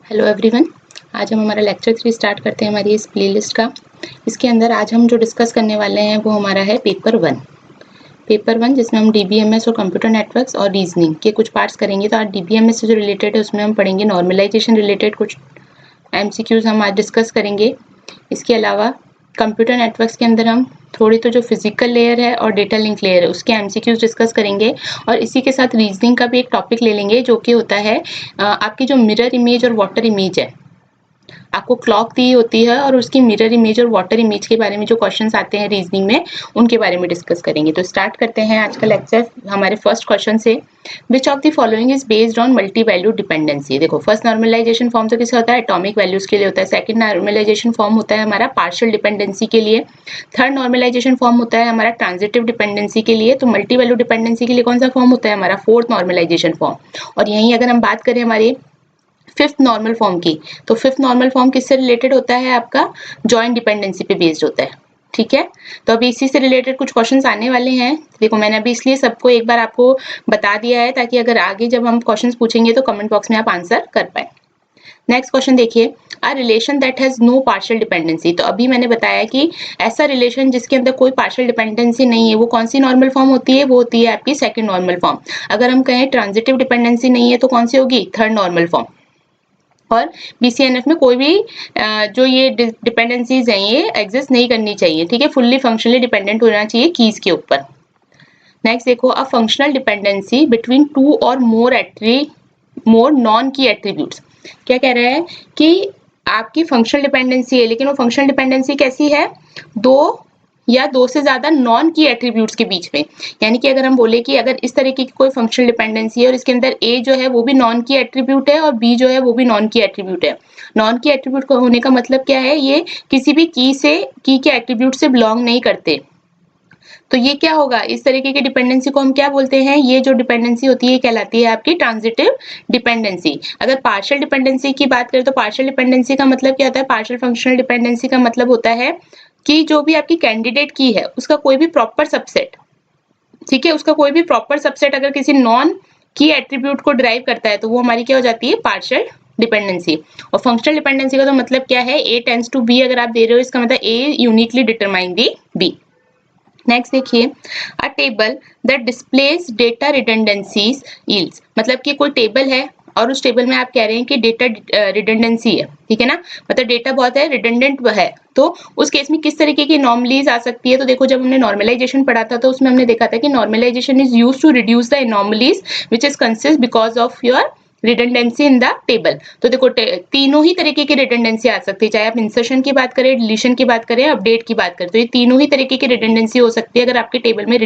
Hello everyone. आज हम हमारा लेक्चर 3 स्टार्ट करते हैं हमारी इस प्लेलिस्ट का। इसके अंदर आज हम जो डिस्कस करने वाले हैं वो हमारा है पेपर 1 जिसमें हम डीबीएमएस और कंप्यूटर नेटवर्क्स और रीजनिंग के कुछ पार्ट्स करेंगे। तो आज डीबीएमएस से जो रिलेटेड है उसमें हम पढ़ेंगे नॉर्मलाइजेशन रिलेटेड कुछ एमसीक्यूज हम आज डिस्कस करेंगे। इसके अलावा कंप्यूटर नेटवर्क्स के अंदर हम थोड़ी तो जो फिजिकल लेयर है और डेटा लिंक लेयर है उसके एमसीक्यूज डिस्कस करेंगे और इसी के साथ रीजनिंग का भी एक टॉपिक ले लेंगे जो कि होता है आपकी जो मिरर इमेज और वाटर इमेज है। आपको क्लॉक दी होती है और उसकी मिरर इमेज और वाटर इमेज के बारे में जो क्वेश्चंस आते हैं रीजनिंग में उनके बारे में डिस्कस करेंगे। तो स्टार्ट करते हैं आज का लेक्चर हमारे फर्स्ट क्वेश्चन से। विच of the following is based on multi value dependency. देखो फर्स्ट नॉर्मलाइजेशन फॉर्म तो किसका होता है, एटॉमिक वैल्यूज के लिए होता है। सेकंड नॉर्मलाइजेशन फॉर्म होता है हमारा पार्शियल डिपेंडेंसी के लिए। थर्ड नॉर्मलाइजेशन फॉर्म होता है हमारा ट्रांजिटिव डिपेंडेंसी के लिए। तो मल्टी वैल्यू डिपेंडेंसी के लिए कौन सा फॉर्म होता है हमारा, फोर्थ नॉर्मलाइजेशन फॉर्म। और यहीं अगर हम बात करें हमारे फिफ्थ नॉर्मल फॉर्म की, तो फिफ्थ नॉर्मल फॉर्म किससे रिलेटेड होता है, आपका जॉइंट डिपेंडेंसी पे बेस्ड होता है। ठीक है, तो अभी इसी से रिलेटेड कुछ क्वेश्चंस आने वाले हैं। देखो मैंने अभी इसलिए सबको एक बार आपको बता दिया है ताकि अगर आगे जब हम क्वेश्चंस पूछेंगे तो कमेंट बॉक्स में आप आंसर कर पाए। नेक्स्ट क्वेश्चन देखिए, a relation that has no partial dependency. तो अभी मैंने बताया कि ऐसा रिलेशन जिसके अंदर कोई पार्शियल डिपेंडेंसी नहीं है वो कौन सी नॉर्मल फॉर्म होती है, वो होती है आपकी सेकंड नॉर्मल फॉर्म। अगर हम कहें ट्रांजिटिव डिपेंडेंसी नहीं है तो कौन सी होगी, थर्ड नॉर्मल फॉर्म। और बीसीएनएफ में कोई भी जो ये डिपेंडेंसीज हैं ये एग्जिस्ट नहीं करनी चाहिए। ठीक है, फुल्ली फंक्शनली डिपेंडेंट होना चाहिए कीज के ऊपर। नेक्स्ट देखो, अ फंक्शनल डिपेंडेंसी बिटवीन टू और मोर नॉन की एट्रीब्यूट्स। क्या कह रहा है कि आपकी फंक्शनल डिपेंडेंसी है लेकिन वो फंक्शनल डिपेंडेंसी कैसी है, दो या दो से ज्यादा नॉन की एट्रीब्यूट्स के बीच में। यानी कि अगर हम बोले कि अगर इस तरीके की कोई फंक्शनल डिपेंडेंसी है और इसके अंदर ए जो है वो भी नॉन की एट्रीब्यूट है और बी जो है वो भी नॉन की एट्रीब्यूट है। नॉन की एट्रीब्यूट होने का मतलब क्या है, ये किसी भी की के एट्रीब्यूट से बिलोंग नहीं करते। तो ये क्या होगा, इस तरीके की डिपेंडेंसी को हम क्या बोलते हैं, ये जो डिपेंडेंसी होती है ये कहलाती है आपकी ट्रांजिटिव डिपेंडेंसी। अगर पार्शियल डिपेंडेंसी की बात करें तो पार्शियल डिपेंडेंसी का मतलब क्या होता है, पार्शियल फंक्शनल डिपेंडेंसी का मतलब होता है कि जो भी आपकी कैंडिडेट की है उसका कोई भी प्रॉपर सबसेट, ठीक है, उसका कोई भी प्रॉपर सबसेट अगर किसी नॉन की एट्रीब्यूट को ड्राइव करता है तो वो हमारी क्या हो जाती है, पार्शियल डिपेंडेंसी। और फंक्शनल डिपेंडेंसी का तो मतलब क्या है, ए टेंड्स टू बी अगर आप दे रहे हो इसका मतलब A uniquely determine the B. Next देखिए, a table that displays data redundancies yields. मतलब कि कोई टेबल है और उस टेबल में आप कह रहे हैं कि डेटा रिडंडेंसी है, ठीक है ना, मतलब डेटा बहुत है, रिडंडेंट है। तो उस केस में किस तरीके की नॉर्मलीज आ सकती है, तो देखो जब हमने नॉर्मलाइजेशन पढ़ा था तो उसमें हमने देखा था कि normalisation is used to reduce the anomalies which is consist because of your redundancy in the table. तो देखो तीनों ही तरीके की रिडंडेंसी आ सकती है, चाहे आप इंसर्शन की बात करें, डिलीशन की बात करें, अपडेट की बात करें, तो ये तीनों ही तरीके की रिडंडेंसी हो सकती है अगर आपके टेबल में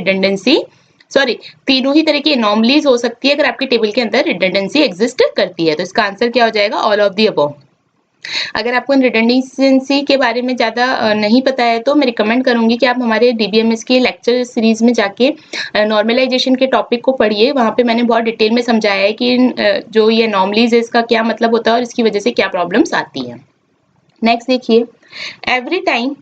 तीनों ही तरह की एनॉमलीज हो सकती है अगर आपके टेबल के अंदर रिडंडेंसी एग्जिस्ट करती है। तो इसका आंसर क्या हो जाएगा, ऑल ऑफ दी अबव। अगर आपको रिडंडेंसी के बारे में ज्यादा नहीं पता है तो मैं रिकमेंड करूंगी कि आप हमारे डीबीएमएस के लेक्चर सीरीज में जाके नॉर्मलाइजेशन के टॉपिक को पढ़िए। वहां पे मैंने बहुत डिटेल में समझाया है कि जो ये एनॉमलीज है इसका क्या मतलब होता है और इसकी वजह से क्या प्रॉब्लम्स आती है। नेक्स्ट देखिए, every time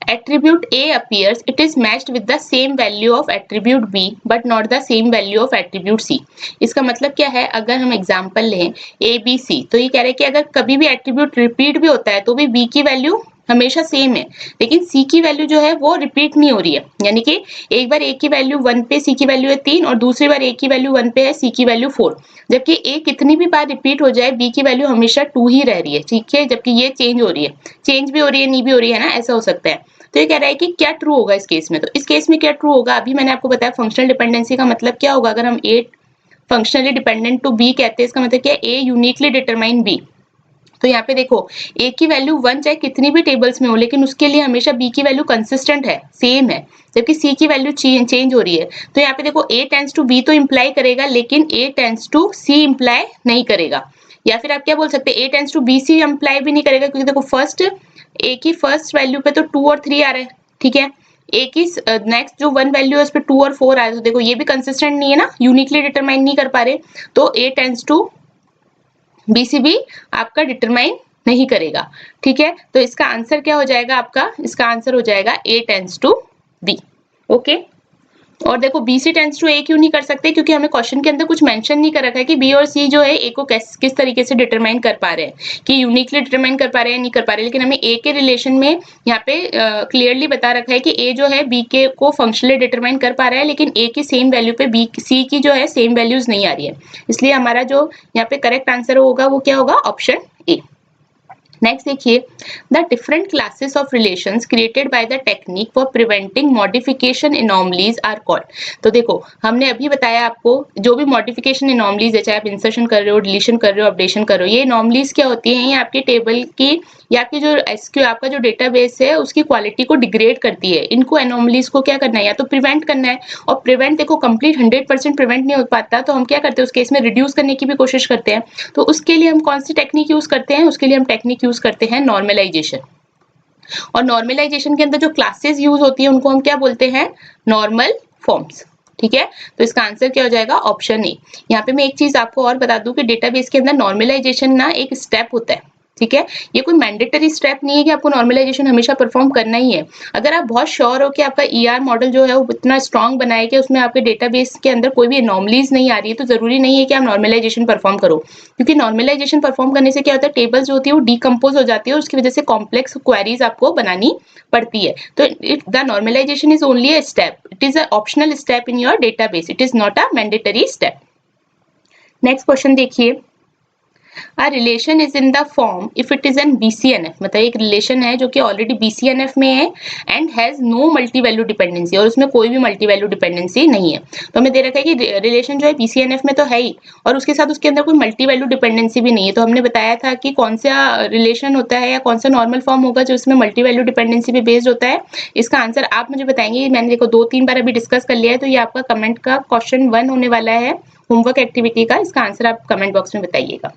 attribute A appears, it is matched with the same value of attribute B but not the same value of attribute C। इसका मतलब क्या है, अगर हम एग्जांपल लें A B C तो ये कह रहे हैं कि अगर कभी भी एट्रीब्यूट रिपीट भी होता है तो भी B की वैल्यू हमेशा सेम है लेकिन C की वैल्यू जो है वो रिपीट नहीं हो रही है। यानी कि एक बार A की वैल्यू 1 पे C की वैल्यू है 3 और दूसरी बार A की वैल्यू 1 पे है C की वैल्यू 4, जबकि A कितनी भी बार रिपीट हो जाए B की वैल्यू हमेशा 2 ही रह रही है। ठीक है, जबकि ये चेंज हो रही है, चेंज भी हो रही है नहीं भी हो रही है ना, ऐसा हो सकता है। तो ये कह रहा है कि क्या ट्रू होगा इस केस में, तो इस केस में क्या ट्रू होगा, अभी मैंने आपको बताया फंक्शनल डिपेंडेंसी का मतलब क्या होगा, अगर हम ए फंक्शनली डिपेंडेंट टू बी कहते हैं इसका मतलब क्या है, ए यूनिकली डिटरमाइन बी। तो यहाँ पे देखो ए की वैल्यू 1 चाहे कितनी भी टेबल्स में हो लेकिन उसके लिए हमेशा बी की वैल्यू कंसिस्टेंट है, सेम है, जबकि सी की वैल्यू चेंज हो रही है। तो यहाँ पे देखो ए टेंड्स टू बी तो इंप्लाई करेगा लेकिन A tends to C imply नहीं करेगा। या फिर आप क्या बोल सकते हैं, A tends to B C imply भी नहीं करेगा क्योंकि देखो ए की फर्स्ट वैल्यू पे तो 2 और 3 आ रहे हैं, ठीक है, ए की नेक्स्ट जो 1 वैल्यू है उस पे 2 और 4 आ रहे हैं, तो देखो ये भी कंसिस्टेंट नहीं है ना, यूनिकली डिटरमाइन नहीं कर पा रहे। तो ए टेंड्स टू बीसीबी आपका डिटरमाइन नहीं करेगा। ठीक है, तो इसका आंसर क्या हो जाएगा आपका, इसका आंसर हो जाएगा ए टेंड्स टू बी। ओके, और देखो बी सी टेंस टू ए क्यों नहीं कर सकते, क्योंकि हमें क्वेश्चन के अंदर कुछ मेंशन नहीं कर रखा है कि बी और सी जो है ए को किस तरीके से डिटरमाइन कर पा रहे हैं, कि यूनिकली डिटरमाइन कर पा रहे हैं नहीं कर पा रहे हैं, लेकिन हमें ए के रिलेशन में यहाँ पे क्लियरली बता रखा है कि ए जो है बी के को फंक्शनली डिटरमाइन कर पा रहा है, लेकिन ए की सेम वैल्यू पे बी सी की जो है सेम वैल्यूज नहीं आ रही है। इसलिए हमारा जो यहाँ पे करेक्ट आंसर होगा वो क्या होगा, ऑप्शन ए। नेक्स्ट देखिए, the different classes of relations created by the technique for preventing modification anomalies are called. तो देखो हमने अभी बताया आपको जो भी मॉडिफिकेशन एनॉमलीज है, चाहे आप इंसर्शन कर रहे हो, डिलीशन कर रहे हो, अपडेशन कर रहे हो, ये एनॉमलीज क्या होती हैं, ये आपके टेबल की या आपकी जो एसक्यू आपका जो डेटाबेस है उसकी क्वालिटी को डिग्रेड करती है। इनको एनॉमलीज को क्या करना है, या तो प्रिवेंट करना है, और प्रिवेंट देखो कंप्लीट 100% प्रिवेंट नहीं हो पाता, तो हम क्या करते हैं उस केस में रिड्यूस करने की भी कोशिश करते हैं। तो उसके लिए हम कौन सी टेक्निक यूज करते हैं, उसके लिए हम टेक्निक यूज करते हैं नॉर्मलाइजेशन। और नॉर्मलाइजेशन के अंदर जो क्लासेस यूज होती है उनको हम क्या बोलते हैं, नॉर्मल फॉर्म्स। ठीक है, तो इसका आंसर क्या हो जाएगा, ऑप्शन ए। यहाँ पे मैं एक चीज आपको और बता दूं कि डेटाबेस के अंदर नॉर्मलाइजेशन ना एक स्टेप होता है। ठीक है, ये कोई मैंडेटरी स्टेप नहीं है कि आपको नॉर्मलाइजेशन हमेशा परफॉर्म करना ही है। अगर आप बहुत श्योर हो कि आपका ईआर मॉडल जो है वो इतना स्ट्रांग बनाए कि उसमें आपके डेटाबेस के अंदर कोई भी एनॉमलीज नहीं आ रही है, तो जरूरी नहीं है कि आप नॉर्मलाइजेशन परफॉर्म करो, क्योंकि नॉर्मलाइजेशन परफॉर्म करने से क्या होता है, टेबल जो होती है वो डिकम्पोज हो जाती है, उसकी वजह से कॉम्प्लेक्स क्वेरीज आपको बनानी पड़ती है। तो the normalisation is only a step, it is a optional step in your database, it is not a mandatory step. Next question देखिए, A relation is in the form if it is an BCNF, मतलब एक relation है जो कि already BCNF में है and has no multi value dependency, और उसमें कोई भी मल्टी वैल्यू डिपेंडेंसी नहीं है। तो हमें दे रखा है कि रिलेशन जो है BCNF में तो है ही, और उसके साथ उसके अंदर कोई मल्टी वैल्यू डिपेंडेंसी भी नहीं है। तो हमने बताया था कि कौन सा रिलेशन होता है या कौन सा नॉर्मल फॉर्म होगा जो इसमें मल्टी वैल्यू डिपेंडेंसी पे बेस्ड होता है। इसका आंसर आप मुझे बताएंगे, मैंने देखो 2-3 बार अभी डिस्कस कर लिया है, तो ये आपका कमेंट का क्वेश्चन 1 होने वाला है, होमवर्क एक्टिविटी का। इसका आंसर आप कमेंट बॉक्स में बताइएगा।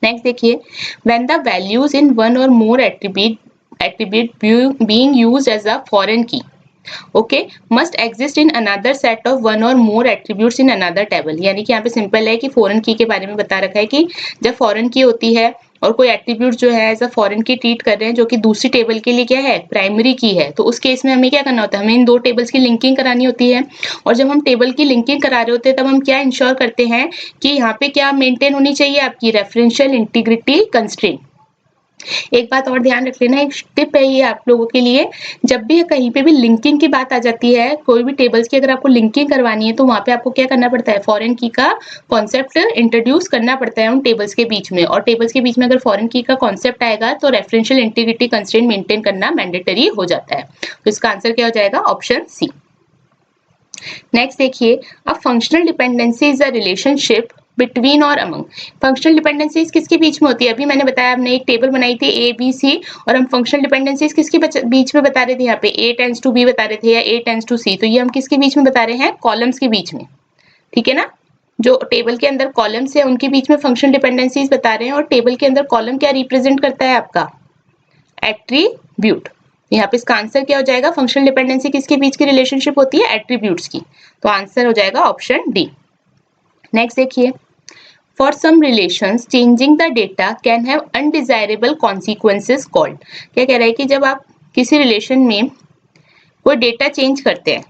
नेक्स्ट देखिए, when the values in one or more attribute being used as a foreign key, okay, must exist in another set of one or more attributes in another table। यानी कि यहाँ पे simple है कि foreign की के बारे में बता रखा है कि जब फॉरेन की होती है और कोई एट्रीब्यूट जो है एज अ फॉरेन की ट्रीट कर रहे हैं जो कि दूसरी टेबल के लिए क्या है, प्राइमरी की है, तो उस केस में हमें क्या करना होता है, हमें इन दो टेबल्स की लिंकिंग करानी होती है। और जब हम टेबल की लिंकिंग करा रहे होते हैं तब हम क्या इंश्योर करते हैं कि यहाँ पे क्या मेंटेन होनी चाहिए, आपकी रेफरेंशियल इंटीग्रिटी कंस्ट्रेंट। एक बात और ध्यान रख लेना, एक टिप है ये आप लोगों के लिए, जब भी कहीं पे भी लिंकिंग की बात आ जाती है, कोई भी टेबल्स की अगर आपको लिंकिंग करवानी है, तो वहां पे आपको क्या करना पड़ता है, फॉरेन की का कॉन्सेप्ट इंट्रोड्यूस करना पड़ता है उन टेबल्स के बीच में। और टेबल्स के बीच में अगर फॉरेन की का कॉन्सेप्ट आएगा तो रेफरेंशियल इंटीग्रिटी कंस्ट्रेंट मेंटेन करना मैंडेटरी हो जाता है। तो इसका आंसर क्या हो जाएगा, ऑप्शन सी। नेक्स्ट देखिए, a functional dependency is a relationship between और अमंग। फंक्शनल डिपेंडेंसीज किसके बीच में होती है, अभी मैंने बताया, हमने एक टेबल बनाई थी ए बी सी, और हम फंक्शनल डिपेंडेंसीज किसके बीच में बता रहे थे, यहाँ पे ए टेंड्स टू बी बता रहे थे या ए टेंड्स टू सी, तो ये हम किसके बीच में बता रहे हैं, कॉलम्स के बीच में। ठीक है ना, जो टेबल के अंदर कॉलम्स है उनके बीच में फंक्शनल डिपेंडेंसीज बता रहे हैं, और टेबल के अंदर कॉलम क्या रिप्रेजेंट करता है, आपका एट्रीब्यूट। यहाँ पे इसका आंसर क्या हो जाएगा, फंक्शनल डिपेंडेंसी किसके बीच की रिलेशनशिप होती है, एट्रीब्यूट्स की। तो आंसर हो जाएगा ऑप्शन डी। नेक्स्ट देखिए, for some relations changing the data can have undesirable consequences called. क्या कह रहा है कि जब आप किसी रिलेशन में कोई डेटा चेंज करते हैं,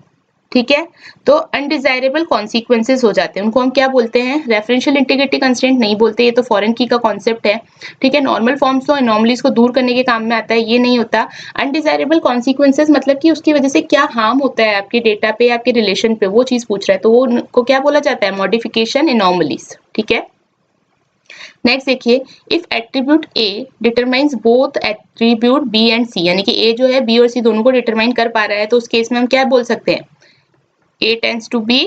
ठीक है, तो अनडिजायरेबल कॉन्सिक्वेंसेस हो जाते हैं, उनको हम क्या बोलते हैं, रेफरेंशियल इंटीग्रिटी कंस्ट्रेंट नहीं बोलते, ये तो फॉरेन की का कॉन्सेप्ट है। ठीक है, नॉर्मल फॉर्म्स तो एनॉमलीज को दूर करने के काम में आता है, ये नहीं होता। अनडिजायरेबल कॉन्सिक्वेंसेस मतलब कि उसकी वजह से क्या हार्म होता है आपके डेटा पे, आपके रिलेशन पे, वो चीज पूछ रहा है, तो वो को क्या बोला जाता है, मॉडिफिकेशन एनॉमलीज। ठीक है, नेक्स्ट देखिए, if attribute A determines both attribute B and C, यानी कि ए जो है बी और सी दोनों को डिटरमाइन कर पा रहा है, तो उस केस में हम क्या बोल सकते हैं, A tends to B,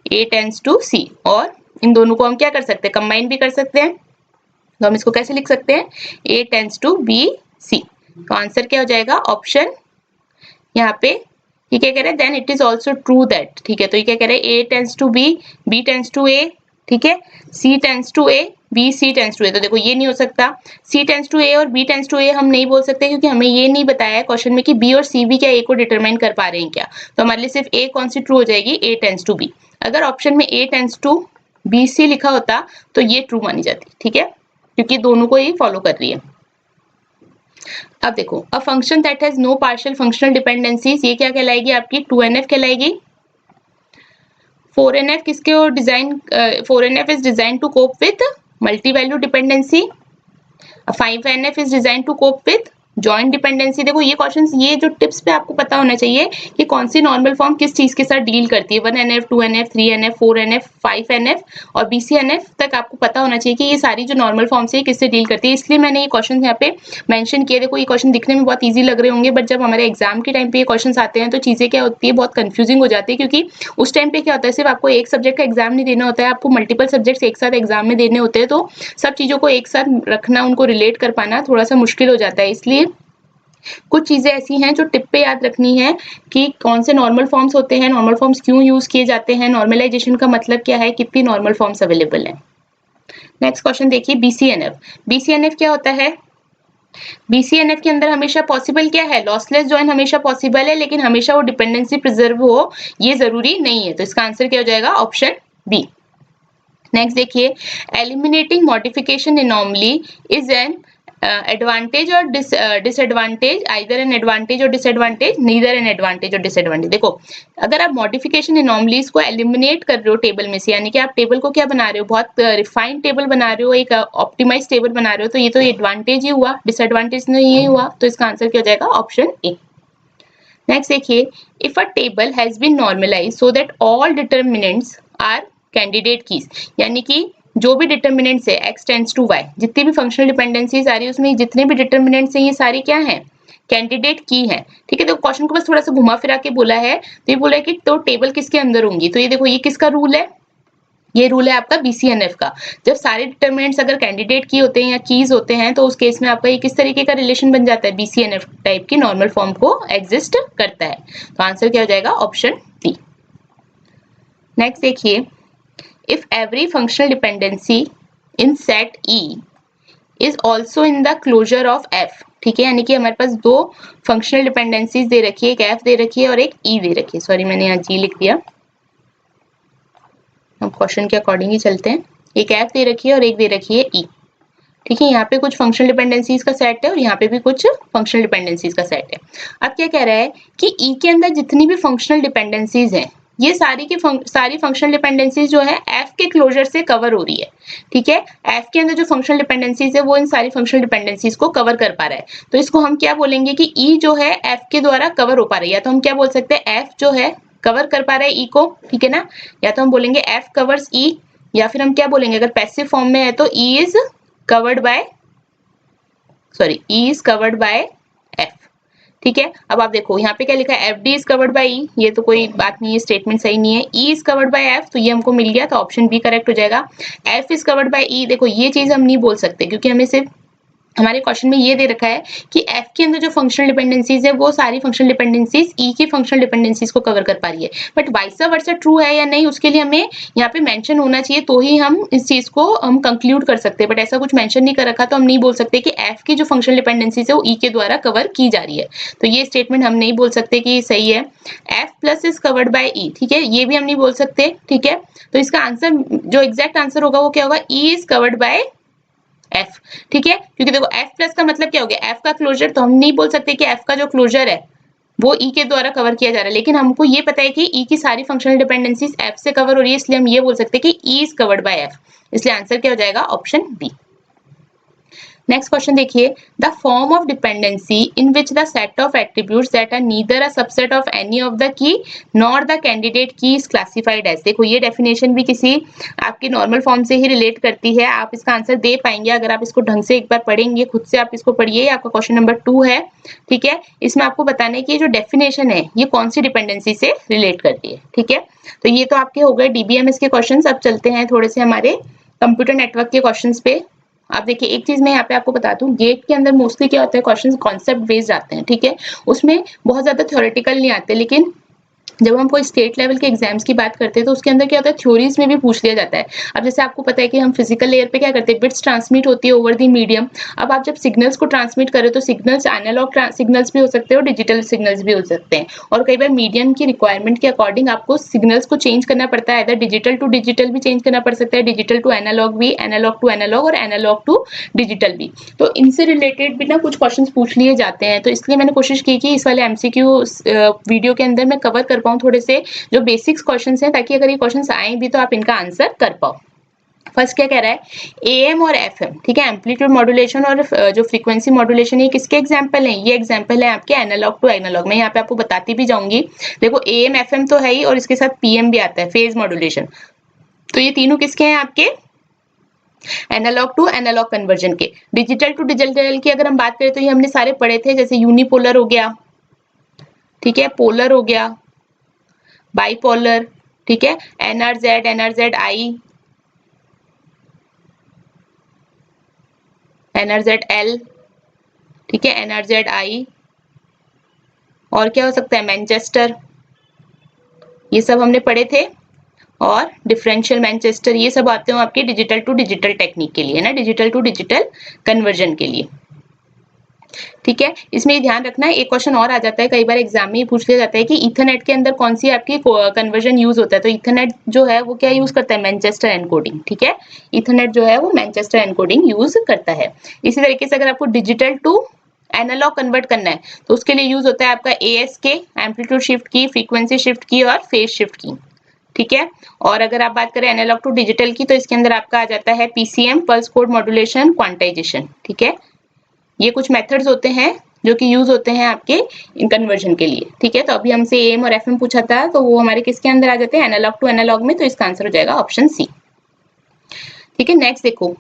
A tends to C, और इन दोनों को हम क्या कर सकते हैं, कंबाइन भी कर सकते हैं। तो हम इसको कैसे लिख सकते हैं, A tends to B C। तो आंसर क्या हो जाएगा, ऑप्शन, यहाँ पे ये क्या कह रहा है, then it is also true that. ठीक है, तो ये क्या कह रहा है, A tends to B, B tends to A, ठीक है, C tends to A, B C tends to A। तो देखो ये नहीं हो सकता, C tends to A और B tends to A हम नहीं बोल सकते, क्योंकि हमें ये नहीं बताया है क्वेश्चन में कि B और C भी क्या A को डिटरमाइन कर पा रहे हैं क्या। तो हमारे लिए सिर्फ A कौन सी ट्रू हो जाएगी, A tends to B। अगर ऑप्शन में A tends to B C लिखा होता तो ये ट्रू मानी जाती। ठीक है, क्योंकि दोनों को ही फॉलो कर रही है। अब देखो, a function that has no partial functional dependencies, ये क्या कहलाएगी, आपकी 2NF कहलाएगी। 4NF किसके और design 4NF is design to cope with multi value dependency, 5NF is design to cope with joint dependency. देखो ये क्वेश्चंस, ये जो टिप्स पे आपको पता होना चाहिए कि कौन सी नॉर्मल फॉर्म किस चीज के साथ डील करती है। 1NF, 2NF, 3NF, 4NF, 5NF और BCNF तक आपको पता होना चाहिए कि ये सारी जो नॉर्मल फॉर्म से किससे डील करती है। इसलिए मैंने ये क्वेश्चन यहाँ पे मेंशन किए। देखो ये क्वेश्चन दिखने में बहुत ईजी लग रहे होंगे, बट जब हमारे एग्जाम के टाइम पे ये क्वेश्चन आते हैं तो चीजें क्या होती है, बहुत कंफ्यूजिंग हो जाती है। क्योंकि उस टाइम पे क्या होता है, सिर्फ आपको एक सब्जेक्ट का एग्जाम नहीं देना होता है, आपको मल्टीपल सब्जेक्ट्स एक साथ एग्जाम में देने होते हैं। तो सब चीजों को एक साथ रखना, उनको रिलेट कर पाना थोड़ा सा मुश्किल हो जाता है। इसलिए कुछ चीजें ऐसी हैं जो टिप पे याद रखनी है कि कौन से नॉर्मल फॉर्म्स होते हैं, नॉर्मल फॉर्म्स क्यों यूज किए जाते हैं, नॉर्मलाइजेशन का मतलब क्या है, कितनी नॉर्मल फॉर्म्स अवेलेबल हैं। नेक्स्ट क्वेश्चन देखिए, BCNF। BCNF क्या होता है? BCNF के अंदर हमेशा पॉसिबल क्या है, लॉसलेस जॉइन हमेशा पॉसिबल है, लेकिन हमेशा वो डिपेंडेंसी प्रिजर्व हो ये जरूरी नहीं है। तो इसका आंसर क्या हो जाएगा, ऑप्शन बी। नेक्स्ट देखिए, eliminating modification anomaly is an advantage और डिसएडवांटेज, आइदर एन एडवांटेज और डिसएडवांटेज, नीदर एन एडवांटेज और डिसएडवांटेज। देखो अगर आप मॉडिफिकेशन एनॉमलीज को एलिमिनेट कर रहे हो टेबल में से, यानी कि आप टेबल को क्या बना रहे हो, बहुत रिफाइंड टेबल बना रहे हो, एक ऑप्टिमाइज टेबल बना रहे हो, तो ये तो एडवांटेज ही हुआ, डिसएडवांटेज नहीं ये हुआ। तो इसका आंसर क्या हो जाएगा, ऑप्शन ए। नेक्स्ट देखिए, if a table has been normalised so that all determinants are candidate keys, यानी कि जो भी डिटरमिनेंट्स है x टेंड्स टू y, जितनी भी फंक्शनल डिपेंडेंसीज आ रही है उसमें जितने भी डिटरमिनेंट्स हैं ये सारी क्या हैं, कैंडिडेट की है। ठीक है, तो क्वेश्चन को बस थोड़ा सा घुमा फिरा के बोला है। तो ये बोला है कि तो टेबल किसके अंदर होंगी, तो ये देखो ये किसका रूल है, ये रूल है आपका BCNF का। जब सारे डिटरमिनेंट्स अगर कैंडिडेट की होते हैं या कीज होते हैं तो उस केस में आपका ये किस तरीके का रिलेशन बन जाता है, BCNF टाइप की नॉर्मल फॉर्म को एग्जिस्ट करता है। तो आंसर क्या हो जाएगा, ऑप्शन डी। नेक्स्ट देखिए, if every functional dependency in set E is also in the closure of F, ठीक है, यानी कि हमारे पास दो फंक्शनल डिपेंडेंसीज दे रखी है, एक F दे रखी है और एक E दे रखी है। सॉरी मैंने यहाँ G लिख दिया, हम क्वेश्चन के अकॉर्डिंग ही चलते हैं। एक F दे रखी है और एक दे रखी है E। ठीक है, यहाँ पे कुछ फंक्शनल डिपेंडेंसीज का सेट है और यहाँ पे भी कुछ फंक्शनल डिपेंडेंसीज का सेट है। अब क्या कह रहा है कि E के अंदर जितनी भी फंक्शनल डिपेंडेंसीज हैं ये सारी फंक्शनल डिपेंडेंसीज जो है F के क्लोजर से कवर हो रही है। ठीक है, F के अंदर जो फंक्शनल डिपेंडेंसीज है वो इन सारी फंक्शनल डिपेंडेंसीज को कवर कर पा रहा है। तो इसको हम क्या बोलेंगे कि E जो है F के द्वारा कवर हो पा रही है, या तो हम क्या बोल सकते हैं F जो है कवर कर पा रहा है E को, ठीक है ना, या तो हम बोलेंगे F कवर्स E, या फिर हम क्या बोलेंगे अगर पैसिव फॉर्म में है तो E is covered by F। ठीक है, अब आप देखो यहाँ पे क्या लिखा है, FD is covered bye E, ये तो कोई बात नहीं है, स्टेटमेंट सही नहीं है। E is covered by F, तो ये हमको मिल गया, तो ऑप्शन बी करेक्ट हो जाएगा। F is covered bye E, देखो ये चीज हम नहीं बोल सकते क्योंकि हमें सिर्फ हमारे क्वेश्चन में ये दे रखा है कि F के अंदर जो फंक्शनल डिपेंडेंसीज है वो सारी फंक्शनल डिपेंडेंसीज E की फंक्शनल डिपेंडेंसीज को कवर कर पा रही है, बट वाइस वर्सा ट्रू है या नहीं उसके लिए हमें यहाँ पे मेंशन होना चाहिए, तो ही हम इस चीज को हम कंक्लूड कर सकते हैं। बट ऐसा कुछ मेंशन नहीं कर रखा तो हम नहीं बोल सकते कि F की जो फंक्शनल डिपेंडेंसीज है वो E के द्वारा कवर की जा रही है। तो ये स्टेटमेंट हम नहीं बोल सकते कि सही है। F plus is covered bye E, ठीक है, ये भी हम नहीं बोल सकते। ठीक है, तो इसका आंसर जो एग्जैक्ट आंसर होगा वो क्या होगा, E is covered by F। ठीक है, क्योंकि देखो F प्लस का मतलब क्या हो गया, F का क्लोजर, तो हम नहीं बोल सकते कि F का जो क्लोजर है वो E के द्वारा कवर किया जा रहा है, लेकिन हमको ये पता है कि E की सारी फंक्शनल डिपेंडेंसीज F से कवर हो रही है, इसलिए हम ये बोल सकते हैं कि E is covered by F। इसलिए आंसर क्या हो जाएगा, ऑप्शन बी। नेक्स्ट क्वेश्चन देखिए, the form of dependency in which the set of attributes that are neither a subset of any of the key nor the candidate key is classified as. देखो ये definition भी किसी आपकी normal form से ही relate करती है, आप इसका आंसर दे पाएंगे अगर आप इसको ढंग से एक बार पढ़ेंगे, खुद से आप इसको पढ़िए, आपका क्वेश्चन नंबर 2 है। ठीक है, इसमें आपको बताना है कि जो डेफिनेशन है ये कौन सी डिपेंडेंसी से रिलेट करती है। ठीक है, तो ये तो आपके हो गए DBMS के क्वेश्चन। अब चलते हैं थोड़े से हमारे कंप्यूटर नेटवर्क के क्वेश्चन पे। आप देखिए एक चीज मैं यहाँ पे आपको बता दूं, गेट के अंदर मोस्टली क्या होता है, क्वेश्चंस कॉन्सेप्ट बेस्ड आते हैं। ठीक है, उसमें बहुत ज्यादा थ्योरेटिकल नहीं आते, लेकिन जब हम कोई स्टेट लेवल के एग्जाम्स की बात करते हैं तो उसके अंदर क्या होता है, थ्योरीज में भी पूछ लिया जाता है। अब जैसे आपको पता है कि हम फिजिकल लेयर पे क्या करते हैं, बिट्स ट्रांसमिट होती है ओवर दी मीडियम। अब आप जब सिग्नल्स को ट्रांसमिट करें तो सिग्नल्स एनालॉग सिग्नल्स भी हो सकते हैं और डिजिटल सिग्नल्स भी हो सकते हैं, और कई बार मीडियम की रिक्वायरमेंट के अकॉर्डिंग आपको सिग्नल्स को चेंज करना पड़ता है, इधर डिजिटल टू डिजिटल भी चेंज करना पड़ सकता है, डिजिटल टू एनालॉग भी, एनालॉग टू एनालॉग और एनालॉग टू डिजिटल भी। तो इनसे रिलेटेड भी ना कुछ क्वेश्चन पूछ लिए जाते हैं, तो इसलिए मैंने कोशिश की कि इस वाले MCQ वीडियो के अंदर मैं कवर कर पाऊँ थोड़े से जो बेसिक्स क्वेश्चंस हैं, ताकि अगर ये क्वेश्चंस आए भी तो आप इनका आंसर कर पाओ। फर्स्ट क्या कह रहा है, AM और FM, ठीक है, एम्पलीट्यूड मॉड्यूलेशन और जो फ्रीक्वेंसी मॉड्यूलेशन, ये किसके एग्जांपल हैं? ये एग्जांपल है आपके एनालॉग टू एनालॉग। मैं यहाँ पे आपको बताती भी जाऊंगी। देखो AM FM तो है ही, और इसके साथ PM भी आता है, फेज मॉड्यूलेशन। तो ये तीनों किसके हैं? आपके एनालॉग टू एनालॉग कन्वर्जन के। डिजिटल टू डिजिटल की अगर हम बात करें तो ये हमने सारे पढ़े थे, जैसे यूनिपोलर हो गया, ठीक है, पोलर हो गया, बाइपोलर, ठीक है, NRZ, NRZ-I, NRZ-L, ठीक है, NRZ-I, और क्या हो सकता है? मैनचेस्टर, ये सब हमने पढ़े थे। और डिफरेंशियल मैनचेस्टर, ये सब आते हो आपके डिजिटल टू डिजिटल टेक्निक के लिए ना, डिजिटल टू डिजिटल कन्वर्जन के लिए, ठीक है। इसमें ये ध्यान रखना है, एक क्वेश्चन और आ जाता है कई बार एग्जाम में, ही पूछ लिया जाता है कि ईथरनेट के अंदर कौन सी आपकी कन्वर्जन यूज होता है। तो ईथरनेट जो है वो क्या यूज करता है? मैनचेस्टर एनकोडिंग, ठीक है, ईथरनेट जो है वो मैनचेस्टर एनकोडिंग यूज करता है। इसी तरीके से अगर आपको डिजिटल टू एनालॉग कन्वर्ट करना है तो उसके लिए यूज होता है आपका ASK, एम्पलीट्यूड शिफ्ट की, फ्रीक्वेंसी शिफ्ट की और फेज शिफ्ट की, ठीक है। और अगर आप बात करें एनालॉग टू डिजिटल की, तो इसके अंदर आपका आ जाता है PCM, pulse code modulation, quantization, ठीक है। ये कुछ मेथड्स होते हैं जो कि यूज होते हैं आपके इन कन्वर्जन के लिए, ठीक है। तो अभी हमसे AM और FM पूछा था, तो वो हमारे किसके अंदर आ जाते हैं? एनालॉग टू एनालॉग में। तो इसका आंसर हो जाएगा ऑप्शन C, ठीक है। नेक्स्ट देखो,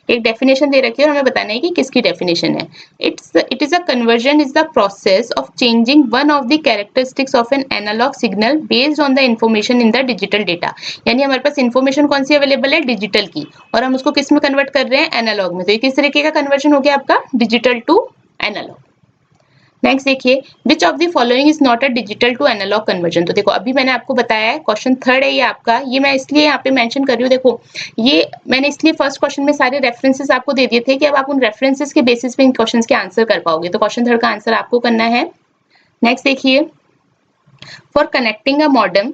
एक डेफिनेशन दे रखी है और हमें बताना है कि किसकी डेफिनेशन है। It is a conversion is the process of changing one of the characteristics of an analogue signal based on the information in the digital data. यानी हमारे पास इंफॉर्मेशन कौन सी अवेलेबल है? डिजिटल की, और हम उसको किस में कन्वर्ट कर रहे हैं? एनालॉग में। तो ये किस तरीके का कन्वर्जन हो गया आपका? Digital to analogue. नेक्स्ट देखिए, which of the following is not a digital to analogue conversion. तो देखो अभी मैंने आपको बताया है, क्वेश्चन थर्ड है ये आपका, ये मैं इसलिए यहाँ पे मेंशन कर रही हूँ। देखो ये मैंने इसलिए फर्स्ट क्वेश्चन में सारे रेफरेंसेस आपको दे दिए थे कि अब आप उन रेफरेंसेस के बेसिस पे इन क्वेश्चन के आंसर कर पाओगे। तो क्वेश्चन थर्ड का आंसर आपको करना है। नेक्स्ट देखिए, for connecting a modem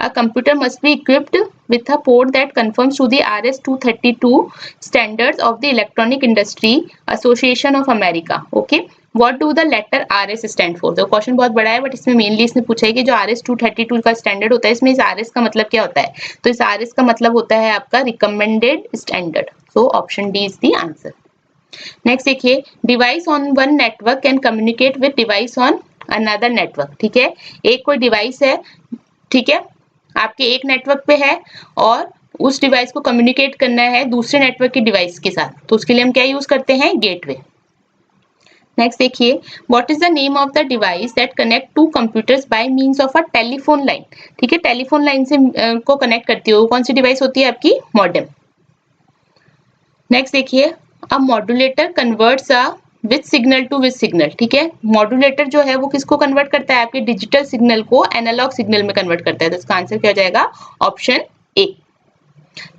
a computer must be equipped with a port that conforms to the RS-232 standards of the Electronic Industry Association of America. Okay, what do the letter RS stand for? तो question बहुत बड़ा है, but इसमें mainly इसने पूछा है कि जो RS-232 का स्टैंडर्ड होता है, इसमें इस RS का मतलब क्या होता है? तो इस RS का मतलब होता है आपका recommended standard. So option D is the answer. Next देखिए, device on one network can communicate with device on another network, ठीक है। एक कोई डिवाइस है, ठीक है, आपके एक नेटवर्क पे है और उस डिवाइस को कम्युनिकेट करना है दूसरे नेटवर्क के डिवाइस के साथ, तो उसके लिए हम क्या यूज करते हैं? गेटवे। नेक्स्ट देखिए, what is the name of the device that connect two computers by means of a telephone line, ठीक है, टेलीफोन लाइन से को कनेक्ट करती है, वो कौन सी डिवाइस होती है? आपकी मॉडेम। नेक्स्ट देखिए, a modulator converts a with signal to with signal, ठीक है, मॉड्यूलेटर जो है वो किसको कन्वर्ट करता है? आपके डिजिटल सिग्नल को एनालॉग सिग्नल में कन्वर्ट करता है। तो इसका आंसर क्या हो जाएगा? Option A.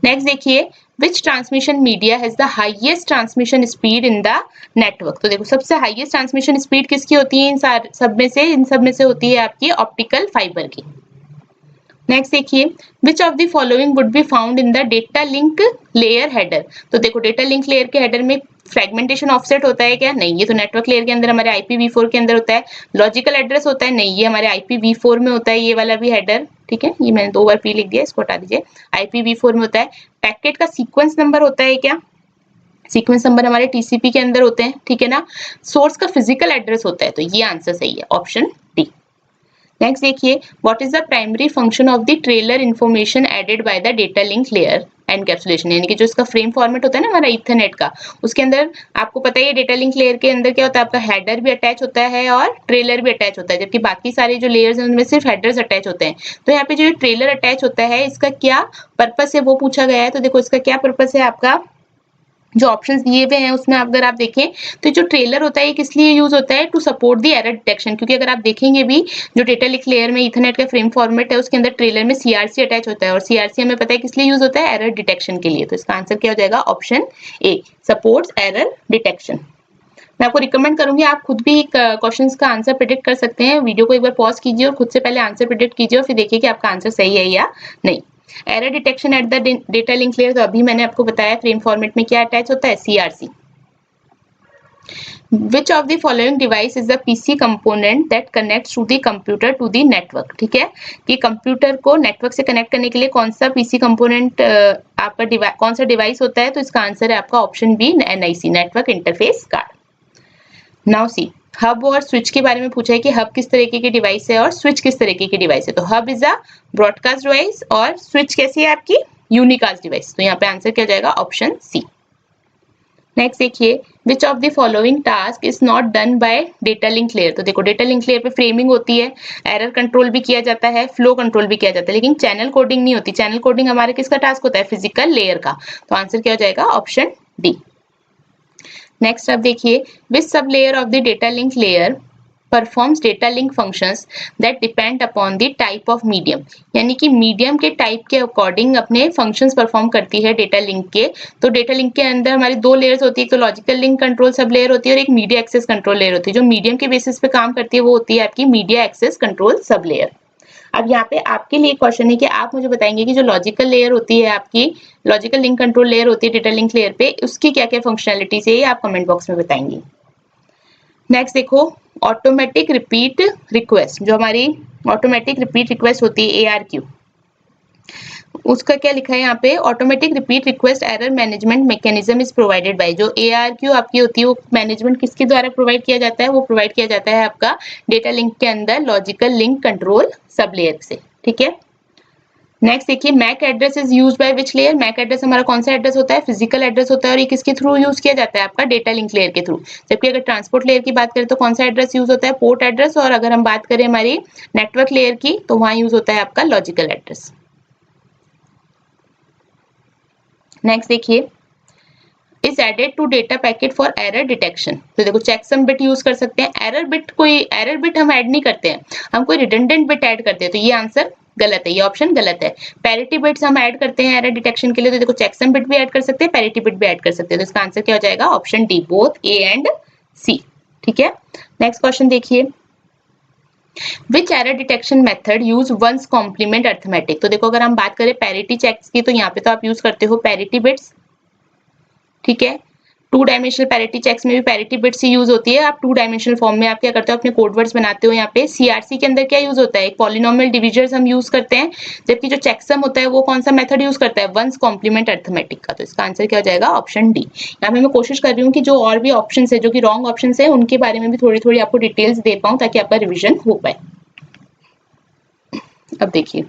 नेक्स्ट देखिए, which transmission media has the highest transmission speed in the network. तो देखो सबसे हाईएस्ट ट्रांसमिशन स्पीड किसकी होती है? इन सब में से होती है आपकी ऑप्टिकल फाइबर की। नेक्स्ट देखिए, which of the following would be found in the data link layer header. तो देखो डेटा लिंक लेयर के हेडर में फ्रेगमेंटेशन ऑफसेट होता है क्या? नहीं, ये तो नेटवर्क लेयर के अंदर हमारे IPv4 के अंदर होता है। लॉजिकल एड्रेस होता है? नहीं, ये हमारे IPv4 में होता है, ये वाला भी हेडर, ठीक है, ये मैंने 2 बार P लिख दिया, इसको हटा दीजिए। IPv4 में होता है। पैकेट का सीक्वेंस नंबर होता है क्या? सीक्वेंस नंबर हमारे TCP के अंदर होते हैं, ठीक है ना। सोर्स का फिजिकल एड्रेस होता है, तो ये आंसर सही है, ऑप्शन डी। नेक्स्ट देखिए, what is the primary function of the trailer information added by the data link layer encapsulation. यानी कि जो इसका फ्रेम फॉर्मेट होता है ना हमारा ईथरनेट का, उसके अंदर आपको पता है डेटा लिंक लेयर के अंदर क्या होता है? आपका हेडर भी अटैच होता है और ट्रेलर भी अटैच होता है, जबकि बाकी सारे जो लेयर्स हैं उनमें सिर्फ हेडर्स अटैच होते हैं। तो यहाँ पे जो ट्रेलर अटैच होता है, इसका क्या पर्पस है वो पूछा गया है। तो देखो इसका क्या पर्पस है, आपका जो ऑप्शंस दिए हुए हैं उसमें अगर आप देखें तो जो ट्रेलर होता है ये किस लिए यूज होता है? To support the error detection. क्योंकि अगर आप देखेंगे भी जो डेटा लिंक लेयर में ईथरनेट का फ्रेम फॉर्मेट है उसके अंदर ट्रेलर में CRC अटैच होता है, और CRC हमें पता है किस लिए यूज होता है? एरर डिटेक्शन के लिए। तो इसका आंसर क्या हो जाएगा? ऑप्शन ए, सपोर्ट्स एरर डिटेक्शन। मैं आपको रिकमेंड करूंगी आप खुद भी क्वेश्चंस का आंसर प्रेडिक्ट कर सकते हैं। वीडियो को एक बार पॉज कीजिए और खुद से पहले आंसर प्रेडिक्ट कीजिए और फिर देखिए कि आपका आंसर सही है या नहीं। Error detection at the data link layer, तो अभी मैंने आपको बताया फ्रेम फॉर्मेट में क्या अटैच होता है? CRC। Which of the following device is the PC component that connects to the computer to the network. ठीक है, कि कंप्यूटर को नेटवर्क से कनेक्ट करने के लिए कौन सा पीसी कंपोनेंट आपका कौन सा डिवाइस होता है, तो इसका आंसर है आपका option B, NIC, network interface card. Now C, hub और स्विच के बारे में पूछा है कि हब किस तरीके की डिवाइस है और स्विच किस तरीके की डिवाइस है। तो hub is a broadcast device और स्विच कैसी है आपकी, यूनिकास्ट डिवाइस। तो यहाँ पे आंसर क्या हो जाएगा, ऑप्शन सी। नेक्स्ट देखिए, which of the following task is not done by data link layer. तो देखो डेटा लिंक लेयर पे फ्रेमिंग होती है, एरर कंट्रोल भी किया जाता है, फ्लो कंट्रोल भी किया जाता है, लेकिन चैनल कोडिंग नहीं होती। चैनल कोडिंग हमारे किसका टास्क होता है, फिजिकल लेयर का। तो आंसर क्या हो जाएगा, ऑप्शन डी। नेक्स्ट अब देखिए, which sub layer of the data link layer performs data link functions that depend upon the type of medium. यानी कि मीडियम के टाइप के अकॉर्डिंग अपने फंक्शंस परफॉर्म करती है डेटा लिंक के। तो डेटा लिंक के अंदर हमारी दो लेयर्स होती है, एक तो logical link control sub layer होती है और एक मीडिया एक्सेस कंट्रोल लेयर होती है। जो मीडियम के बेसिस पे काम करती है वो होती है आपकी media access control sub layer. अब यहाँ पे आपके लिए क्वेश्चन है कि आप मुझे बताएंगे कि जो लॉजिकल लेयर होती है आपकी, लॉजिकल लिंक कंट्रोल लेयर होती है डेटा लिंक लेयर पे, उसकी क्या क्या फंक्शनैलिटीज है, ये आप कमेंट बॉक्स में बताएंगे। नेक्स्ट देखो, ऑटोमेटिक रिपीट रिक्वेस्ट, जो हमारी ऑटोमेटिक रिपीट रिक्वेस्ट होती है ARQ, उसका क्या लिखा है यहाँ पे, automatic repeat request error management mechanism is provided by. जो ARQ आपकी होती है वो मैनेजमेंट किसके द्वारा प्रोवाइड किया जाता है, वो प्रोवाइड किया जाता है आपका डेटा लिंक के अंदर logical link control sub layer से। ठीक है, नेक्स्ट देखिए, MAC address is used by which layer. MAC address हमारा कौन सा एड्रेस होता है, फिजिकल एड्रेस होता है और ये किसके थ्रू यूज किया जाता है, आपका डेटा लिंक लेयर के थ्रू। जबकि अगर ट्रांसपोर्ट लेयर की बात करें तो कौन सा एड्रेस यूज होता है, पोर्ट एड्रेस, और अगर हम बात करें हमारी नेटवर्क लेयर की तो वहां यूज होता है आपका लॉजिकल एड्रेस। नेक्स्ट देखिए, is added to data packet for error detection. तो देखो चेकसम बिट यूज कर सकते हैं, एरर बिट कोई एरर बिट हम ऐड नहीं करते हैं, हम कोई रिडंडेंट बिट ऐड करते हैं। तो ये आंसर गलत है, ये ऑप्शन गलत है। पैरिटी बिट्स हम ऐड करते हैं एरर डिटेक्शन के लिए, तो देखो चेकसम बिट भी ऐड कर सकते हैं, पैरिटी बिट भी ऐड कर सकते हैं। तो इसका आंसर क्या हो जाएगा, option D, both A and C. ठीक है, नेक्स्ट क्वेश्चन देखिए, which error detection method use one's complement arithmetic. तो देखो अगर हम बात करें पैरिटी चेक्स की तो यहाँ पे तो आप यूज करते हो पैरिटी बिट्स। ठीक है, टू डायमेंशनल पैरिटी चेक्स में भी पैरिटी बिट्स ही यूज होती है। आप टू डायमेंशनल फॉर्म में आप क्या करते हो, अपने कोड वर्ड्स बनाते हो। यहाँ पे सीआरसी के अंदर क्या यूज होता है, एक पॉलिनोमियल डिविजर्स हम यूज करते हैं, जबकि जो चेकसम होता है वो कौन सा मेथड यूज करता है, वंस कॉम्प्लीमेंट अर्थमेटिक का। तो इसका आंसर क्या हो जाएगा, ऑप्शन डी। यहाँ पे मैं कोशिश कर रही हूँ कि जो और भी ऑप्शन है, जो कि रॉन्ग ऑप्शन है, उनके बारे में भी थोड़ी थोड़ी आपको डिटेल्स दे पाऊँ ताकि आपका रिविजन हो पाए। अब देखिए,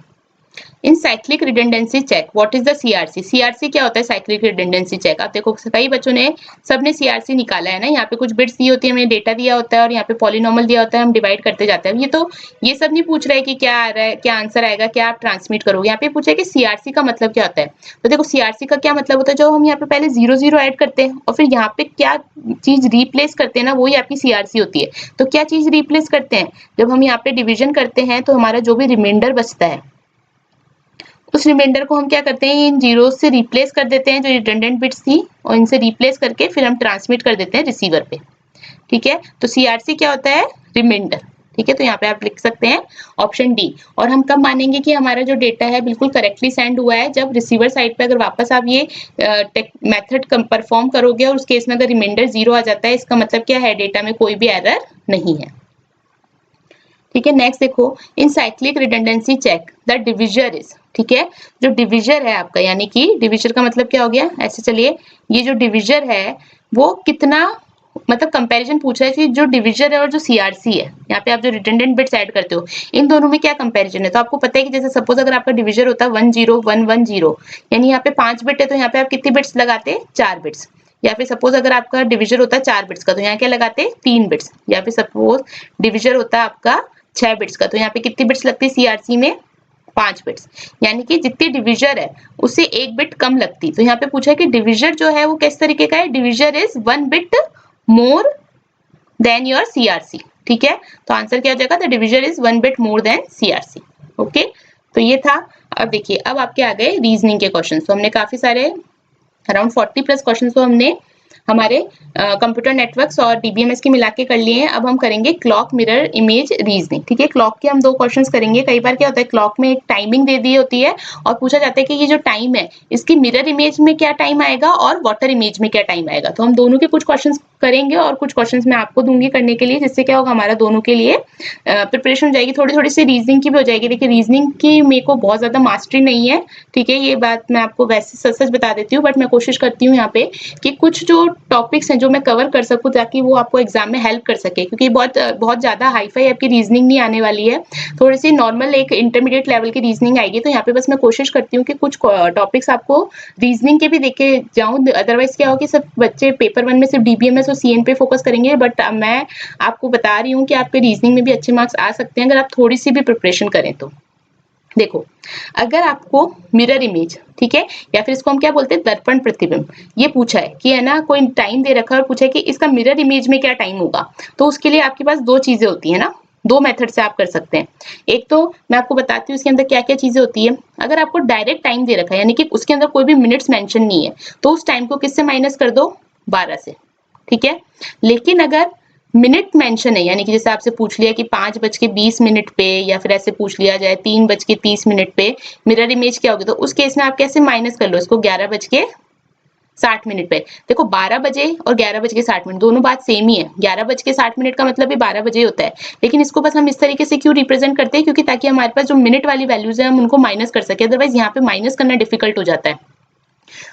in cyclic redundancy check what is the CRC. CRC क्या होता है, साइक्लिक रिडंडेंसी चेक। आप देखो कई बच्चों ने सबने सीआरसी निकाला है ना, यहाँ पे कुछ बिट्स दी होती है, हमें डेटा दिया होता है और यहाँ पे पॉलिनोमियल दिया होता है, हम डिवाइड करते जाते हैं। ये सब नहीं पूछ रहा है कि क्या आ रहा है, क्या आंसर आएगा, क्या आप ट्रांसमिट करोगे। यहाँ पे पूछा है कि सीआरसी का मतलब क्या होता है। तो देखो सीआरसी का क्या मतलब होता है, जो हम यहाँ पे पहले 0 0 ऐड करते हैं और फिर यहाँ पे क्या चीज रिप्लेस करते हैं ना, वही आपकी सीआरसी होती है। तो क्या चीज रिप्लेस करते हैं, जब हम यहाँ पे डिविजन करते हैं तो हमारा जो भी रिमाइंडर बचता है उस रिमाइंडर को हम क्या करते हैं, इन जीरो से रिप्लेस कर देते हैं, जो रिडंडेंट बिट्स थी, और इनसे रिप्लेस करके फिर हम ट्रांसमिट कर देते हैं रिसीवर पे। ठीक है, तो सीआरसी क्या होता है, रिमाइंडर। ठीक है, तो यहाँ पे आप लिख सकते हैं ऑप्शन डी। और हम कब मानेंगे कि हमारा जो डेटा है बिल्कुल करेक्टली सेंड हुआ है, जब रिसीवर साइड पे अगर वापस आप ये मेथड परफॉर्म करोगे और उस केस में अगर रिमाइंडर 0 आ जाता है, इसका मतलब क्या है, डेटा में कोई भी एरर नहीं है। ठीक है, नेक्स्ट देखो, in cyclic redundancy check the divisor is. ठीक है, जो डिविजर है आपका, यानी कि डिविजर का मतलब क्या हो गया, ऐसे चलिए, ये जो डिविजर है वो कितना, मतलब कंपैरिजन पूछ रहा है कि जो डिविजर है और जो सीआरसी है, यहाँ पे आप जो रिडंडेंट बिट्स ऐड करते हो, इन दोनों में क्या कंपैरिजन है। तो आपको पता है कि जैसे सपोज अगर आपका डिविजर होता है 1 0 1 1 0, यानी यहाँ पे 5 बिट है, तो यहाँ पे आप कितनी बिट्स लगाते, 4 बिट्स। या फिर सपोज अगर आपका डिविजर होता है 4 बिट्स का, तो यहाँ क्या लगाते, 3 बिट्स। या फिर सपोज डिविजर होता है आपका 6 बिट्स का, तो यहाँ पे कितनी बिट्स लगती है सीआरसी में, 5 बिट्स। यानी कि जितनी डिविजर है उससे 1 बिट कम लगती। तो यहाँ पे पूछा है कि डिविजर जो है वो किस तरीके का है, divisor is 1 bit more than your CRC. ठीक है, तो आंसर क्या हो जाएगा, the divisor is 1 bit more than CRC. Okay, तो ये था। अब देखिए, अब आपके आ गए रीजनिंग के क्वेश्चन। तो हमने काफी सारे अराउंड 40+ क्वेश्चन तो हमने हमारे कंप्यूटर नेटवर्क्स और डीबीएमएस के मिला के कर लिए हैं। अब हम करेंगे क्लॉक, मिरर, इमेज, रीजनिंग। ठीक है, क्लॉक के हम 2 क्वेश्चंस करेंगे। कई बार क्या होता है, क्लॉक में एक टाइमिंग दे दी होती है और पूछा जाता है कि ये जो टाइम है इसकी मिरर इमेज में क्या टाइम आएगा और वाटर इमेज में क्या टाइम आएगा। तो हम दोनों के कुछ क्वेश्चंस करेंगे और कुछ क्वेश्चंस मैं आपको दूंगी करने के लिए, जिससे क्या होगा हमारा दोनों के लिए प्रिपरेशन हो जाएगी। थोड़ी थोड़ी सी रीजनिंग की भी हो जाएगी। देखिए रीजनिंग की मेरे को बहुत ज्यादा मास्टरी नहीं है, ठीक है, ये बात मैं आपको वैसे सच सच बता देती हूँ, बट मैं कोशिश करती हूँ यहाँ पे कि कुछ जो टॉपिक्स हैं जो मैं कवर कर सकूँ ताकि वो आपको एग्जाम में हेल्प कर सके, क्योंकि बहुत बहुत ज्यादा हाईफाई आपकी रीजनिंग नहीं आने वाली है, थोड़ी सी नॉर्मल एक इंटरमीडिएट लेवल की रीजनिंग आएगी। तो यहाँ पे बस मैं कोशिश करती हूँ कि कुछ टॉपिक्स आपको रीजनिंग के भी देके जाऊं, अदरवाइज क्या हो कि सब बच्चे पेपर 1 में सिर्फ डीबीएमएस और सीएन पे फोकस करेंगे, बट मैं आपको बता रही हूँ कि आपके रीजनिंग में भी अच्छे मार्क्स आ सकते हैं अगर आप थोड़ी सी भी प्रिपरेशन करें तो। देखो, अगर आपको मिरर इमेज, ठीक है, या फिर इसको हम क्या बोलते हैं, दर्पण प्रतिबिंब, ये पूछा है कि है ना, कोई टाइम दे रखा है और पूछा है कि इसका मिरर इमेज में क्या टाइम होगा, तो उसके लिए आपके पास दो चीजें होती है ना, दो मेथड से आप कर सकते हैं। एक तो मैं आपको बताती हूँ इसके अंदर क्या क्या चीजें होती है। अगर आपको डायरेक्ट टाइम दे रखा है, यानी कि उसके अंदर कोई भी मिनट्स मेंशन नहीं है, तो उस टाइम को किससे माइनस कर दो, 12 से, ठीक है। लेकिन अगर मिनट मेंशन है, यानी कि जैसे आपसे पूछ लिया कि 5:20 पे, या फिर ऐसे पूछ लिया जाए 3:30 पे मिरर इमेज क्या होगी, तो उस केस में आप कैसे माइनस कर लो इसको, 11:60 पे। देखो 12 बजे और 11:60 दोनों बात सेम ही है। 11:60 का मतलब भी 12 बजे होता है, लेकिन इसको बस हम इस तरीके से क्यों रिप्रेजेंट करते हैं, क्योंकि ताकि हमारे पास जो मिनट वाली वैल्यूज है हम उनको माइनस कर सके, अदरवाइज यहाँ पे माइनस करना डिफिकल्ट हो जाता है।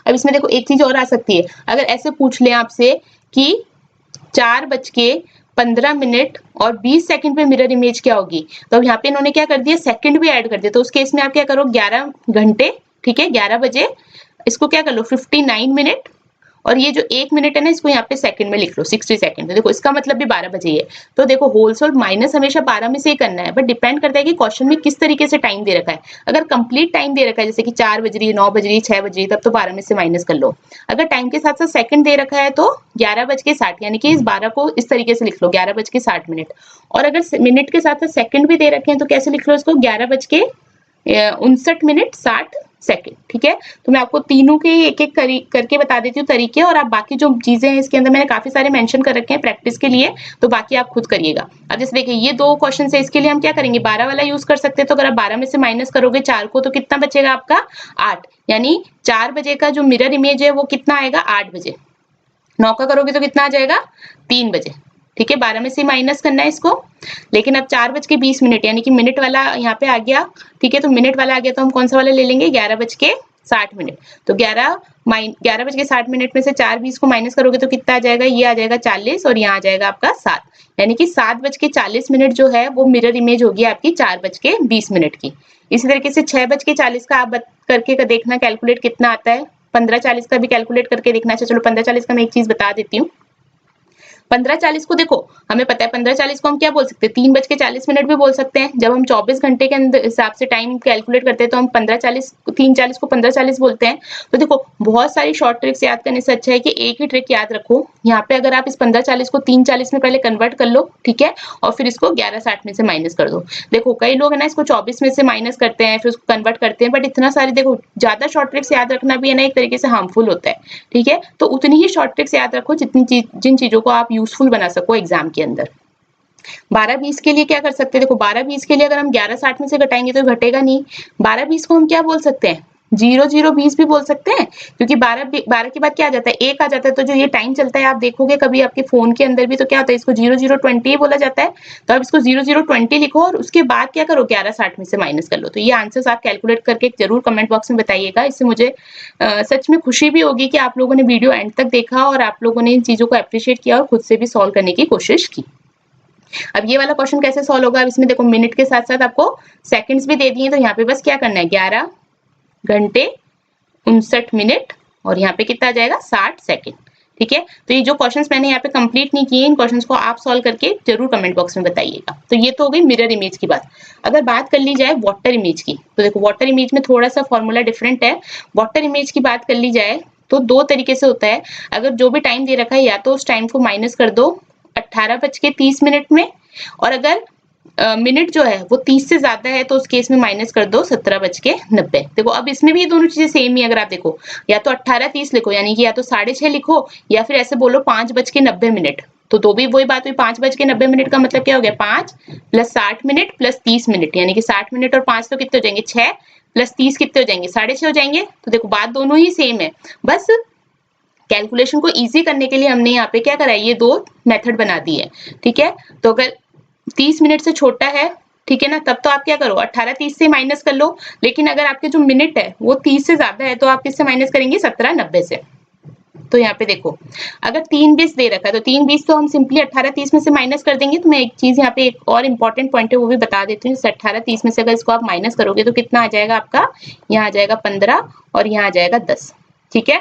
अब इसमें देखो एक चीज और आ सकती है, अगर ऐसे पूछ ले आपसे कि 4:15 और 20 सेकंड पे मिरर इमेज क्या होगी, तो अब यहाँ पे इन्होंने क्या कर दिया, सेकंड भी ऐड कर दिया, तो उस केस में आप क्या करो, 11 घंटे, ठीक है, 11 बजे, इसको क्या कर लो 59 मिनट, और ये जो 1 मिनट है ना, इसको यहाँ पे सेकंड में लिख लो 60 सेकंड। तो देखो इसका मतलब भी 12 बजे ही है। तो देखो होल सोल माइनस हमेशा 12 में से ही करना है, बट डिपेंड करता है कि क्वेश्चन में किस तरीके से टाइम दे रखा है। अगर कंप्लीट टाइम दे रखा है, जैसे कि 4 बज रही है, 9 बज रही है, 6 बज रही है, तब तो 12 में से माइनस कर लो। अगर टाइम के साथ साथ सेकंड दे रखा है तो 11:60, यानी कि इस 12 को इस तरीके से लिख लो 11:60। और अगर मिनट के साथ साथ सेकंड भी दे रखे हैं तो कैसे लिख लो इसको, 11:59 60 सेकंड, ठीक है। तो मैं आपको तीनों के एक एक करके बता देती हूँ तरीके, और आप बाकी जो चीजें हैं इसके अंदर मैंने काफी सारे मेंशन कर रखे हैं प्रैक्टिस के लिए, तो बाकी आप खुद करिएगा। अब जैसे देखिए ये दो क्वेश्चन है, इसके लिए हम क्या करेंगे, 12 वाला यूज कर सकते हैं। तो अगर आप 12 में से माइनस करोगे 4 को, तो कितना बचेगा आपका, 8, यानी 4 बजे का जो मिरर इमेज है वो कितना आएगा, 8 बजे। 9 का करोगे तो कितना आ जाएगा, 3 बजे, ठीक है। 12 में से माइनस करना है इसको। लेकिन अब 4:20 यानी कि मिनट वाला यहाँ पे आ गया, ठीक है, तो मिनट वाला आ गया तो हम कौन सा वाला ले लेंगे, 11:60। तो 11:60 में से 4:20 को माइनस करोगे तो कितना आ जाएगा, ये आ जाएगा 40, और यहाँ आ जाएगा आपका 7, यानी कि 7:40 जो है वो मिरर इमेज होगी आपकी 4:20 की। इसी तरीके से 6:40 का आप करके देखना कैलकुलेट कितना आता है, 15:40 का भी कैलकुलेट करके देखना चाहिए। चलो 15:40 का मैं एक चीज बता देती हूँ। 15:40 को देखो हमें पता है 15:40 को हम क्या बोल सकते हैं, 3:40 भी बोल सकते हैं। जब हम 24 घंटे के अंदर हिसाब से टाइम कैलकुलेट करते हैं तो हम 3:40 को 15:40 बोलते हैं। तो देखो बहुत सारी शॉर्ट ट्रिक्स याद करने से अच्छा है कि एक ही ट्रिक याद रखो। यहाँ पे अगर आप इस 15:40 को 3:40 में पहले कन्वर्ट कर लो, ठीक है, और फिर इसको 11:60 में से माइनस कर दो। देखो कई लोग है ना इसको 24 में से माइनस करते हैं फिर उसको कन्वर्ट करते हैं, बट इतना सारी देखो ज्यादा शॉर्ट ट्रिक्स याद रखना भी है ना एक तरीके से हार्मफुल होता है, ठीक है। तो उतनी ही शॉर्ट ट्रिक्स याद रखो जिन चीजों को आप यूजफुल बना सको एग्जाम के अंदर। 12-20 के लिए क्या कर सकते हैं, देखो 12-20 के लिए अगर हम 11:60 में से घटाएंगे तो घटेगा नहीं। 12-20 को हम क्या बोल सकते हैं, 00-20 भी बोल सकते हैं, क्योंकि 12 के बाद क्या आ जाता है, 1 आ जाता है। तो जो ये टाइम चलता है आप देखोगे कभी आपके फोन के अंदर भी, तो क्या होता है, इसको 0020 ही बोला जाता है। तो आप इसको 0020 लिखो और उसके बाद क्या करो, 11:60 में से माइनस कर लो। तो ये आंसर्स आप कैलकुलेट करके जरूर कमेंट बॉक्स में बताइएगा। इससे मुझे सच में खुशी भी होगी कि आप लोगों ने वीडियो एंड तक देखा और आप लोगों ने इन चीजों को अप्रिशिएट किया और खुद से भी सॉल्व करने की कोशिश की। अब ये वाला क्वेश्चन कैसे सॉल्व होगा, अब इसमें देखो मिनट के साथ साथ आपको सेकंड्स भी दे दिए, तो यहाँ पे बस क्या करना है, 11 घंटे 59 मिनट, और यहाँ पे कितना आ जाएगा, 60 सेकंड, ठीक है। तो ये जो क्वेश्चंस मैंने यहाँ पे कंप्लीट नहीं किए, इन क्वेश्चंस को आप सॉल्व करके जरूर कमेंट बॉक्स में बताइएगा। तो ये तो हो गई मिरर इमेज की बात। अगर बात कर ली जाए वाटर इमेज की, तो देखो वाटर इमेज में थोड़ा सा फॉर्मूला डिफरेंट है। वाटर इमेज की बात कर ली जाए तो दो तरीके से होता है। अगर जो भी टाइम दे रखा है या तो उस टाइम को माइनस कर दो 18:30 में, और अगर मिनट जो है वो 30 से ज्यादा है तो उस केस में माइनस कर दो 17:90। देखो अब इसमें भी ये दोनों चीजें सेम ही, अगर आप देखो या तो 18:30 लिखो, यानी कि या तो 6:30 लिखो, या फिर ऐसे बोलो 5:90। तो भी वही बात हुई, 5:90 का मतलब क्या हो गया, 5 + 60 मिनट + 30 मिनट, यानी कि 60 मिनट और 5 तो कितने हो जाएंगे, 6 + 30 कितने हो जाएंगे, 6:30 हो जाएंगे। तो देखो बात दोनों ही सेम है, बस कैलकुलेशन को इजी करने के लिए हमने यहाँ पे क्या करा है, ये 2 मेथड बना दी है, ठीक है। तो अगर 30 मिनट से छोटा है, ठीक है ना, तब तो आप क्या करो 18:30 से माइनस कर लो। लेकिन अगर आपके जो मिनट है वो 30 से ज्यादा है तो आप किससे माइनस करेंगे, 17:90 से। तो यहाँ पे देखो, अगर 3:20 दे रखा है तो 3:20 तो हम सिंपली 18:30 में से माइनस कर देंगे। तो मैं एक चीज यहाँ पे एक और इम्पोर्टेंट पॉइंट है वो भी बता देती हूँ। 18:30 में से अगर इसको आप माइनस करोगे तो कितना आ जाएगा आपका, यहाँ आ जाएगा 15 और यहाँ आ जाएगा 10, ठीक है।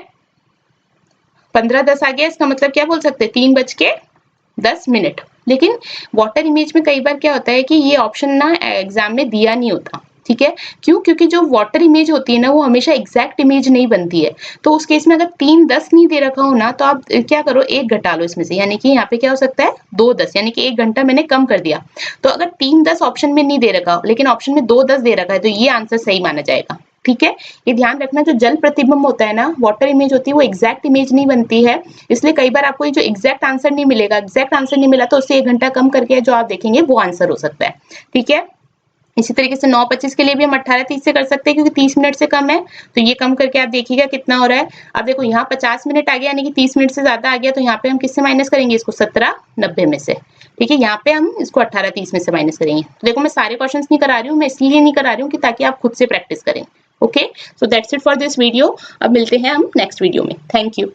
15-10 आ गया, इसका मतलब क्या बोल सकते हैं, 3:10। लेकिन वाटर इमेज में कई बार क्या होता है कि ये ऑप्शन ना एग्जाम में दिया नहीं होता, ठीक है। क्यों? क्योंकि जो वाटर इमेज होती है ना वो हमेशा एग्जैक्ट इमेज नहीं बनती है। तो उस केस में अगर 3:10 नहीं दे रखा हो ना तो आप क्या करो, 1 घटा लो इसमें से, यानी कि यहाँ पे क्या हो सकता है 2:10, यानी कि 1 घंटा मैंने कम कर दिया। तो अगर 3:10 ऑप्शन में नहीं दे रखा हो लेकिन ऑप्शन में 2:10 दे रखा है तो ये आंसर सही माना जाएगा, ठीक है। ये ध्यान रखना, जो जल प्रतिबिंब होता है ना, वाटर इमेज होती है, वो एग्जैक्ट इमेज नहीं बनती है। इसलिए कई बार आपको ये जो एग्जैक्ट आंसर नहीं मिलेगा, एग्जैक्ट आंसर नहीं मिला तो उससे 1 घंटा कम करके जो आप देखेंगे वो आंसर हो सकता है, ठीक है। इसी तरीके से 9:25 के लिए भी हम 18:30 से कर सकते हैं क्योंकि 30 मिनट से कम है। तो ये कम करके आप देखिएगा कितना हो रहा है। अब देखो यहाँ 50 मिनट आ गया, यानी कि 30 मिनट से ज्यादा आ गया। तो यहाँ पे हम किससे माइनस करेंगे इसको, 17:90 में से, ठीक है। यहाँ पे हम इसको 18:30 में से माइनस करेंगे। तो देखो मैं सारे क्वेश्चंस नहीं करा रही हूँ, मैं इसलिए नहीं करा रही हूँ कि ताकि आप खुद से प्रैक्टिस करें। Okay, so that's it for this video. अब मिलते हैं हम नेक्स्ट वीडियो में। Thank you.